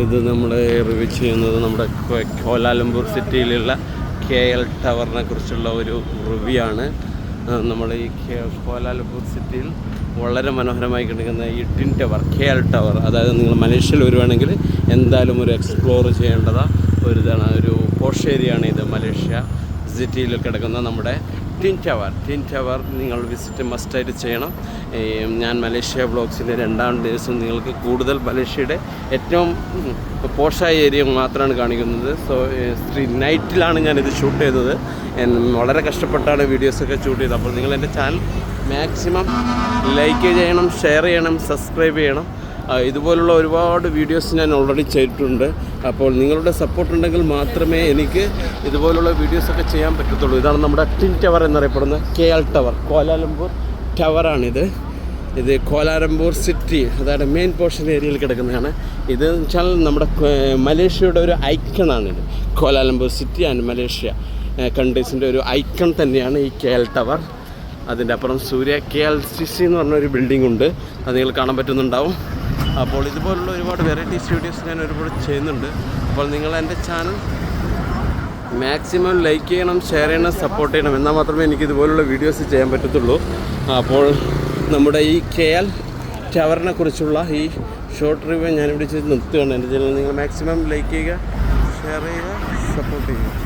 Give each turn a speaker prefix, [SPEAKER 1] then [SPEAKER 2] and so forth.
[SPEAKER 1] ഇത് നമ്മൾ റിവ്യൂ ചെയ്യുന്നത് നമ്മുടെ കോലാലംപൂർ സിറ്റിയിലുള്ള KL ടവറിനെ കുറിച്ചുള്ള ഒരു റിവ്യൂ ആണ്. നമ്മൾ ഈ കോലാലംപൂർ സിറ്റിയിൽ വളരെ മനോഹരമായി കിടക്കുന്ന ഈ ടിൻ ടവർ KL ടവർ, അതായത് നിങ്ങൾ മലേഷ്യയിൽ വരുവാണെങ്കിൽ എന്തായാലും ഒരു എക്സ്പ്ലോർ ചെയ്യേണ്ടതാണ് ഒരു പോഷ് ഏരിയയാണ് ഇത്. മലേഷ്യ സിറ്റിയിൽ കിടക്കുന്ന നമ്മുടെ ടിൻ ടവർ നിങ്ങൾ വിസിറ്റ് മസ്റ്റായിട്ട് ചെയ്യണം. ഞാൻ മലേഷ്യ വ്ളോഗ്സിൻ്റെ 2ാം ദിവസം നിങ്ങൾക്ക് കൂടുതൽ മലേഷ്യയുടെ ഏറ്റവും പോഷായ ഏരിയ മാത്രമാണ് കാണിക്കുന്നത്. നൈറ്റിലാണ് ഞാനിത് ഷൂട്ട് ചെയ്തത്. വളരെ കഷ്ടപ്പെട്ടാണ് വീഡിയോസൊക്കെ ഷൂട്ട് ചെയ്തത്. അപ്പോൾ നിങ്ങൾ എൻ്റെ ചാനൽ മാക്സിമം ലൈക്ക് ചെയ്യണം, ഷെയർ ചെയ്യണം, സബ്സ്ക്രൈബ് ചെയ്യണം. ഇതുപോലുള്ള ഒരുപാട് വീഡിയോസ് ഞാൻ ഓൾറെഡി ചെയ്തിട്ടുണ്ട്. അപ്പോൾ നിങ്ങളുടെ സപ്പോർട്ട് ഉണ്ടെങ്കിൽ മാത്രമേ എനിക്ക് ഇതുപോലുള്ള വീഡിയോസൊക്കെ ചെയ്യാൻ പറ്റത്തുള്ളൂ. ഇതാണ് നമ്മുടെ ടിൻ ടവർ എന്നറിയപ്പെടുന്ന KL ടവർ, കോലാലംപൂർ ടവറാണിത്. ഇത് കോലാലംപൂർ സിറ്റി, അതായത് മെയിൻ പോർഷൻ ഏരിയയിൽ കിടക്കുന്നതാണ്. ഇത് വെച്ചാൽ നമ്മുടെ മലേഷ്യയുടെ ഒരു ഐക്കണാണിത്. കോലാലംപൂർ സിറ്റി ആൻഡ് മലേഷ്യ കൺട്രീസിൻ്റെ ഒരു ഐക്കൺ തന്നെയാണ് ഈ KL ടവർ. അതിൻ്റെ അപ്പുറം സൂര്യ KLCC എന്ന് പറഞ്ഞൊരു ബിൽഡിംഗ് ഉണ്ട്, അത് നിങ്ങൾ കാണാൻ പറ്റുന്നുണ്ടാവും. അപ്പോൾ ഇതുപോലുള്ള ഒരുപാട് വെറൈറ്റീസ് വീഡിയോസ് ഞാൻ ഒരുപാട് ചെയ്യുന്നുണ്ട്. അപ്പോൾ നിങ്ങൾ എൻ്റെ ചാനൽ മാക്സിമം ലൈക്ക് ചെയ്യണം, ഷെയർ ചെയ്യണം, സപ്പോർട്ട് ചെയ്യണം. എന്നാൽ മാത്രമേ എനിക്ക് ഇതുപോലുള്ള വീഡിയോസ് ചെയ്യാൻ പറ്റത്തുള്ളൂ. അപ്പോൾ നമ്മുടെ ഈ KL ടവറിനെ കുറിച്ചുള്ള ഈ ഷോർട്ട് റിവ്യൂ ഞാനിവിടെ ചെയ്ത് നിർത്തുകയാണ്. എൻ്റെ ചാനൽ നിങ്ങൾ മാക്സിമം ലൈക്ക് ചെയ്യുക, ഷെയർ ചെയ്യുക, സപ്പോർട്ട് ചെയ്യുക.